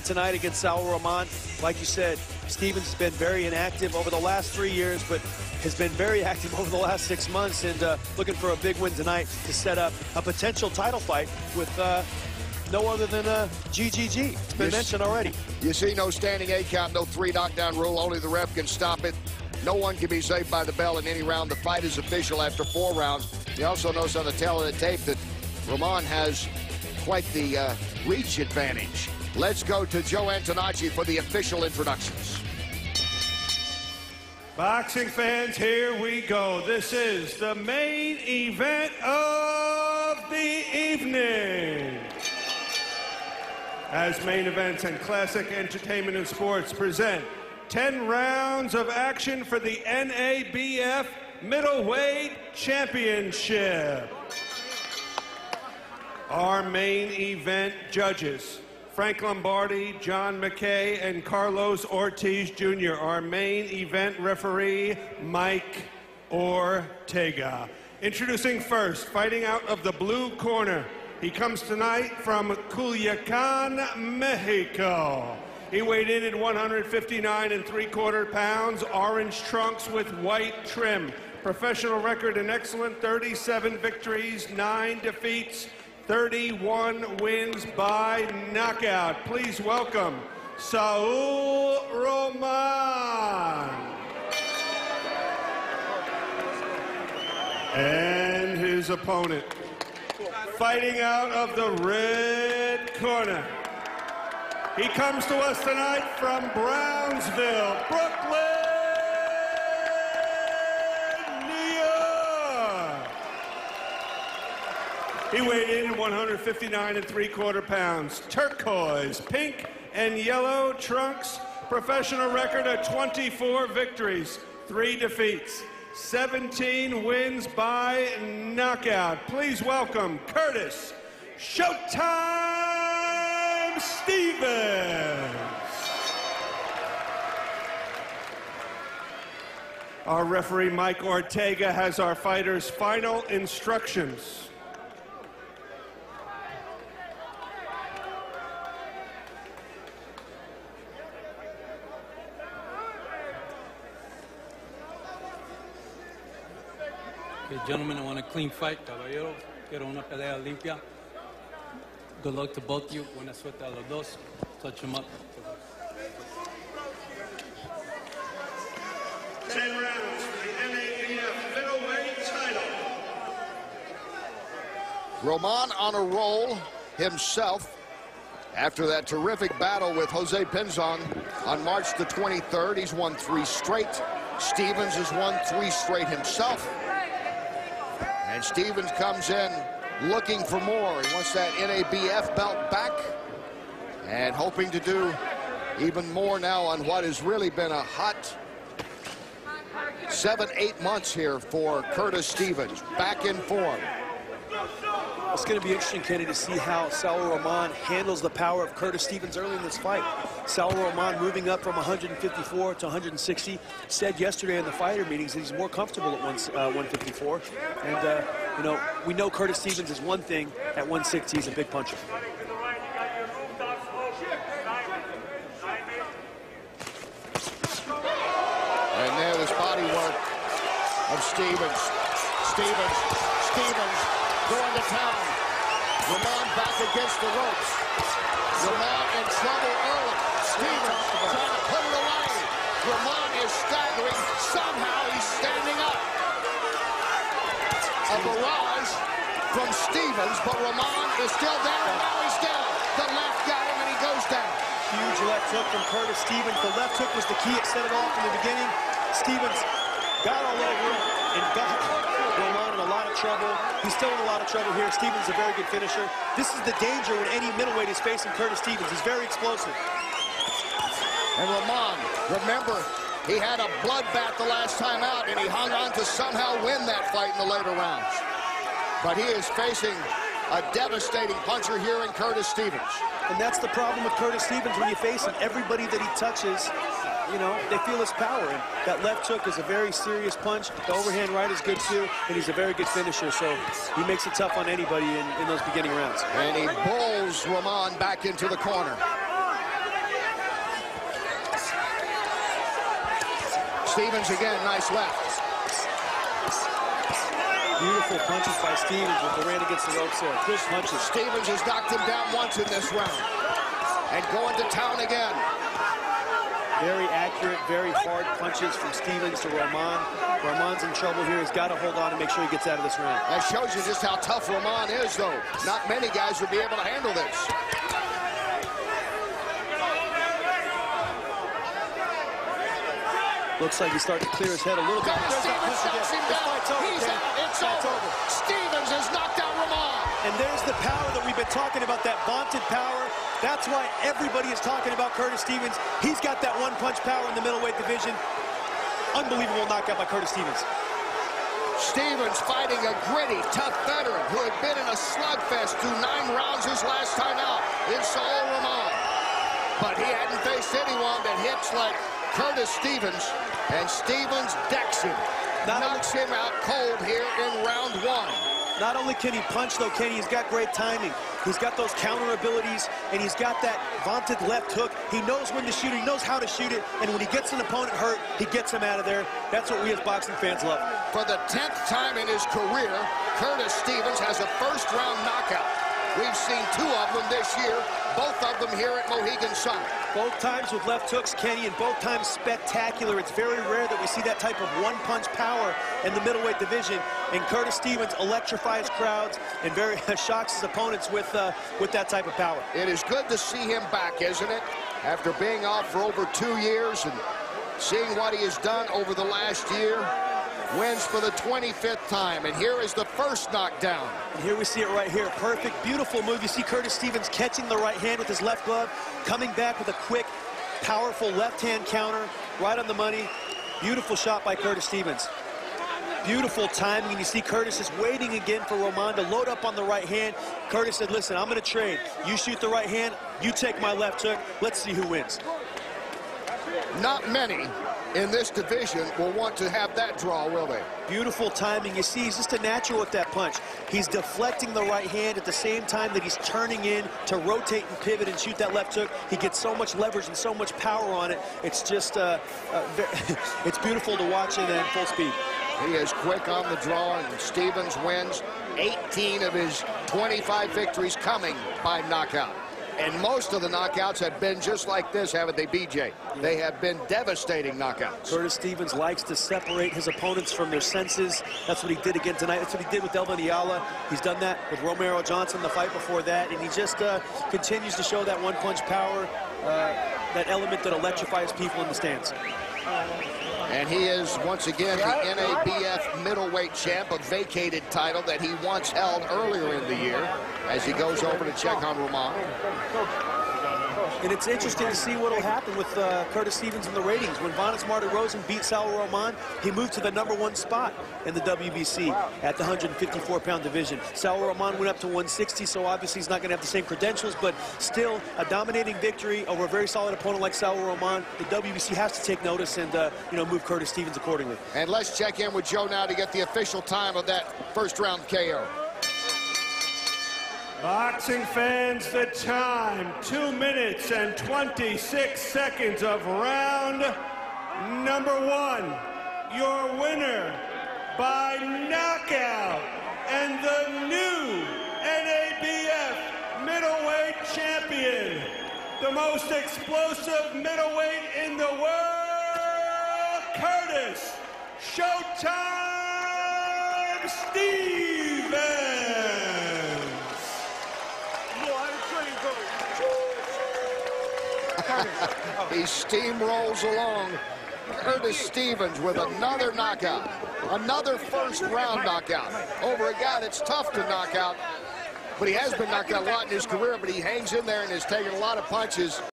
Tonight against Saul Roman. Like you said, Stevens has been very inactive over the last 3 years, but has been very active over the last 6 months, and looking for a big win tonight to set up a potential title fight with no other than GGG. It's been mentioned already. You see, no standing 8 count, no 3 knockdown rule. Only the ref can stop it. No one can be saved by the bell in any round. The fight is official after 4 rounds. You also notice on the tail of the tape that Roman has quite the reach advantage. Let's go to Joe Antonacci for the official introductions. Boxing fans, here we go. This is the main event of the evening. As Main Events and Classic Entertainment and Sports present 10 rounds of action for the NABF Middleweight Championship. Our main event judges: Frank Lombardi, John McKay, and Carlos Ortiz Jr. Our main event referee, Mike Ortega. Introducing first, fighting out of the blue corner. He comes tonight from Culiacan, Mexico. He weighed in at 159 3/4 pounds, orange trunks with white trim. Professional record an excellent 37 victories, 9 defeats, 31 wins by knockout. Please welcome Saul Roman. And his opponent, fighting out of the red corner. He comes to us tonight from Brownsville, Brooklyn, he weighed in at 159 3/4 pounds. Turquoise, pink, and yellow trunks. Professional record of 24 victories, 3 defeats, 17 wins by knockout. Please welcome Curtis Showtime Stevens. Our referee, Mike Ortega, has our fighters' final instructions. Okay, gentlemen, I want a clean fight. Caballero, quiero una pelea limpia. Good luck to both of you. Buena suerte a los dos. Touch them up. 10 rounds for the NABF middleweight title. Roman on a roll himself after that terrific battle with Jose Pinzon on March the 23rd. He's won 3 straight. Stevens has won 3 straight himself. And Stevens comes in looking for more. He wants that NABF belt back and hoping to do even more now on what has really been a hot 7-8 months here for Curtis Stevens. Back in form. It's going to be interesting, Kenny, to see how Saul Roman handles the power of Curtis Stevens early in this fight. Saul Roman moving up from 154 to 160. Said yesterday in the fighter meetings that he's more comfortable at 154. And, you know, we know Curtis Stevens is one thing. At 160, he's a big puncher. And there was body work of Stevens. Stevens going to town. Roman back against the ropes. Roman in trouble early. Stevens trying to put it away. Roman is staggering. Somehow he's standing up. A barrage from Stevens, but Roman is still there, and now he's down. The left got him, and he goes down. Huge left hook from Curtis Stevens. The left hook was the key. It set it off in the beginning. Stevens got all over him and got Roman in a lot of trouble. He's still in a lot of trouble here. Stevens is a very good finisher. This is the danger when any middleweight is facing Curtis Stevens. He's very explosive. And Roman, remember, he had a bloodbath the last time out, and he hung on to somehow win that fight in the later rounds. But he is facing a devastating puncher here in Curtis Stevens. And that's the problem with Curtis Stevens when you face him. Everybody that he touches, you know, they feel his power. And that left hook is a very serious punch. The overhand right is good too, and he's a very good finisher. So he makes it tough on anybody in those beginning rounds. And he pulls Roman back into the corner. Stevens again, nice left. Beautiful punches by Stevens with the ran against the ropes there. Good punches. Stevens has knocked him down once in this round. And going to town again. Very accurate, very hard punches from Stevens to Roman. Roman's in trouble here. He's got to hold on and make sure he gets out of this round. That shows you just how tough Roman is, though. Not many guys would be able to handle this. Looks like he's starting to clear his head a little bit. Stevens knocks him down. He's out. It's over. Stevens has knocked out Roman. And there's the power that we've been talking about, that vaunted power. That's why everybody is talking about Curtis Stevens. He's got that one-punch power in the middleweight division. Unbelievable knockout by Curtis Stevens. Stevens fighting a gritty, tough veteran who had been in a slugfest through 9 rounds his last time out in Saul Roman. But he hadn't faced anyone that hits like Curtis Stevens, and Stevens decks him. Knocks him out cold here in round 1. Not only can he punch, though, Kenny, he's got great timing. He's got those counter abilities, and he's got that vaunted left hook. He knows when to shoot it. He knows how to shoot it, and when he gets an opponent hurt, he gets him out of there. That's what we as boxing fans love. For the 10th time in his career, Curtis Stevens has a first-round knockout. We've seen 2 of them this year, both of them here at Mohegan Sun. Both times with left hooks, Kenny, and both times spectacular. It's very rare that we see that type of one-punch power in the middleweight division. And Curtis Stevens electrifies crowds and very shocks his opponents with that type of power. It is good to see him back, isn't it? After being off for over 2 years and seeing what he has done over the last year. Wins for the 25th time, and here is the first knockdown. And here we see it right here. Perfect, beautiful move. You see Curtis Stevens catching the right hand with his left glove, coming back with a quick, powerful left-hand counter, right on the money. Beautiful shot by Curtis Stevens. Beautiful timing, and you see Curtis is waiting again for Roman to load up on the right hand. Curtis said, listen, I'm going to trade. You shoot the right hand, you take my left hook. Let's see who wins. Not many in this division will want to have that draw, will they? Beautiful timing. You see, he's just a natural with that punch. He's deflecting the right hand at the same time that he's turning in to rotate and pivot and shoot that left hook. He gets so much leverage and so much power on it. It's just, it's beautiful to watch it at full speed. He is quick on the draw, and Stevens wins 18 of his 25 victories coming by knockout. And most of the knockouts have been just like this, haven't they, BJ? They have been devastating knockouts. Curtis Stevens likes to separate his opponents from their senses. That's what he did again tonight. That's what he did with Elvin Ayala. He's done that with Romero Johnson the fight before that. And he just continues to show that one-punch power, that element that electrifies people in the stands. And he is, once again, the NABF middleweight champ, a vacated title that he once held earlier in the year as he goes over to check on Roman. And it's interesting to see what will happen with Curtis Stevens in the ratings. When Vanes Martin Rosen beat Saul Roman, he moved to the #1 spot in the WBC at the 154-pound division. Saul Roman went up to 160, so obviously he's not going to have the same credentials, but still a dominating victory over a very solid opponent like Saul Roman. The WBC has to take notice and move Curtis Stevens accordingly. And let's check in with Joe now to get the official time of that first-round KO. Boxing fans, the time, 2 minutes and 26 seconds of round number 1. Your winner by knockout and the new NABF middleweight champion, the most explosive middleweight in the world, Curtis Showtime Stevens. He steamrolls along. Curtis Stevens with another knockout. Another first-round knockout over a guy that's tough to knock out. But he has been knocked out a lot in his career, but he hangs in there and has taken a lot of punches.